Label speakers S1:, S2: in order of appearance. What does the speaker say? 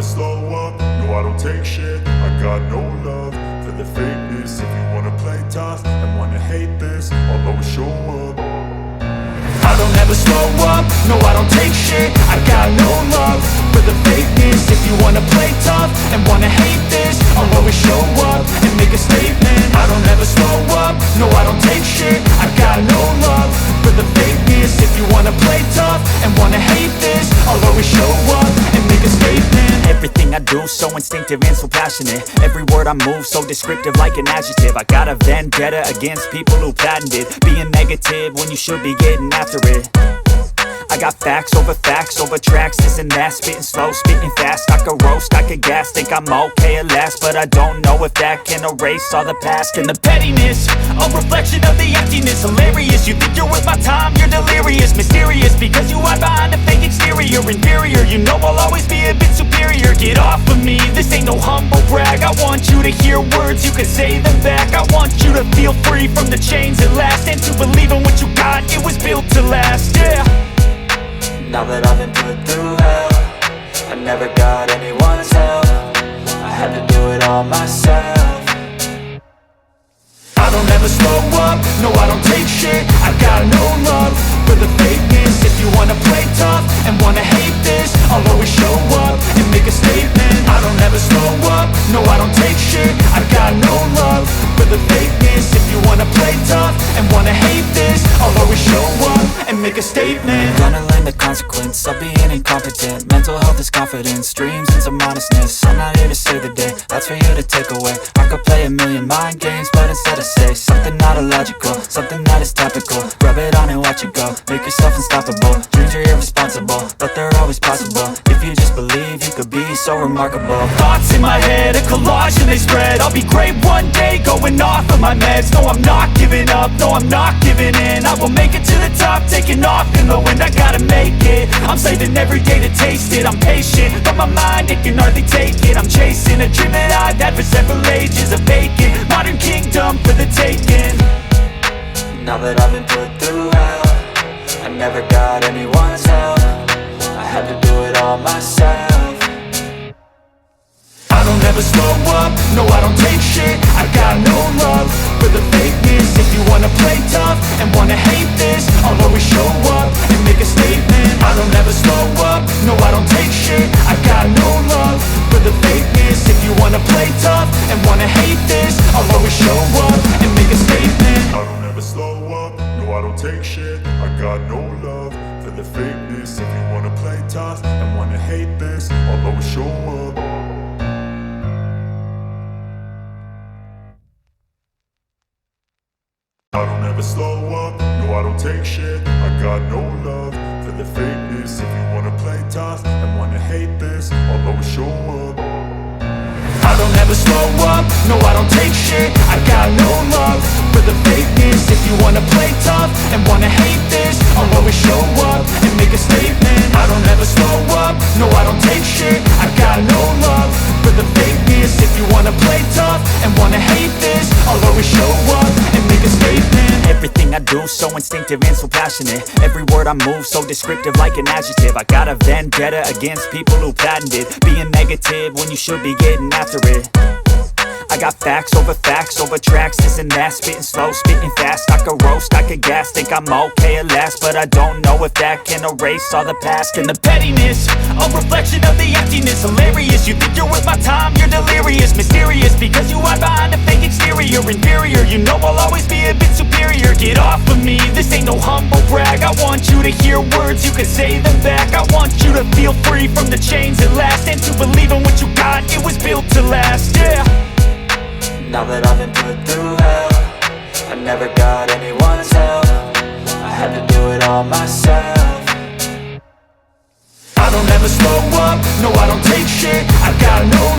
S1: never slow up, no I don't take shit. I got no love for the fakeness. If you wanna play tough and wanna hate this, I'll always show up.
S2: I don't ever slow up, no I don't take shit. I got no love for the fakeness. If you wanna play tough and wanna hate this, I'll always show up and make a statement. I don't ever slow up, no I don't take shit. I got no love for the fakeness. If you wanna play tough and wanna hate this, I'll always show up and make a statement.
S3: Everything I do so instinctive and so passionate. Every word I move so descriptive like an adjective. I got a vendetta against people who patented being negative when you should be getting after it. I got facts over tracks, this and that. Spitting slow, spitting fast. I could roast, I could gas. Think I'm okay at last, but I don't know if that can erase all the past. And the pettiness, a reflection of the emptiness. Hilarious, you think you're worth my time, you're delirious. Mysterious, because you hide behind a fake exterior. Inferior, you know I'll always be a bit superior. Get off of me, this ain't no humble brag. I want you to hear words, you can say them back. I want you to feel free from the chains at last, and to believe in what you got, it was built to last, yeah.
S4: Now that I've been put through hell, I never got anyone's help. I had to do it all myself.
S2: I don't ever slow up, no I don't take shit. I got no love for the fakeness. If you wanna play tough and wanna hate this, I'll always show up and make a statement. I don't ever slow up, no I don't take shit. I got no love for the fakeness. If you wanna play tough and wanna hate this, I'll always show up and make a statement.
S3: Gonna learn the consequence of being incompetent. Mental health is confidence, dreams and some honestness. I'm not here to save the day, that's for you to take away. I could play a million mind games, but instead I say something not illogical, something that is topical. Rub it on and watch it go, make yourself unstoppable. Dreams are irresponsible, but they're always possible. If you just believe, you could be so remarkable.
S2: Thoughts in my head, a collage and they spread. I'll be great one day, going off of my meds. No, I'm not giving up, no, I'm not giving in. I will make it to the top, taking off in the wind. I gotta make it, I'm saving every day to taste it. I'm patient, but my mind, it can hardly take it. I'm chasing a dream that I've had for several ages. A vacant, modern kingdom for the taking.
S4: Now that I've been put through hell, I never got anyone's help. I had to do it all myself.
S2: I don't ever slow up, no I don't take shit. I got no love for the fakeness. If you wanna play tough and wanna hate this, I'll always show up and make a statement. I don't ever slow up, no I don't take shit. I got no love for the fakeness. If you wanna play tough and wanna hate this, I'll always show up and make a statement.
S1: I don't ever slow up, no I don't take shit. I got no love for the fakeness. If you wanna play tough and wanna hate this, I'll always show up. I don't ever slow up, no I don't take shit. I got no love for the fakeness. If you wanna play tough and wanna hate this, I'll always show up.
S2: I don't ever slow up, no I don't take shit. I got no love for the fakeness. If you wanna play tough and wanna hate this, I'll always show up and make a statement. I don't ever slow up, no I don't take shit. I got no love for the fakeness. If you wanna play tough and wanna hate this, I'll always show up and make a statement.
S3: Everything I do so instinctive and so passionate. Every word I move so descriptive like an adjective. I got a vendetta against people who patented being negative when you should be getting after it. I got facts over tracks, this and that. Spitting slow, spitting fast. I could roast, I could gas. Think I'm okay at last, but I don't know if that can erase all the past.
S2: And the pettiness, a reflection of the emptiness. Hilarious, you think you're worth my time, you're delirious. Mysterious, because you hide behind a fake exterior. Inferior, you know I'll always be a bit superior. Get off of me, this ain't no humble brag. I want you to hear words, you can say them back. I want you to feel free from the chains at last, and to believe in what you got, it was built to last, yeah.
S4: Now that I've been put through hell, I never got anyone's help. I had to do it all myself.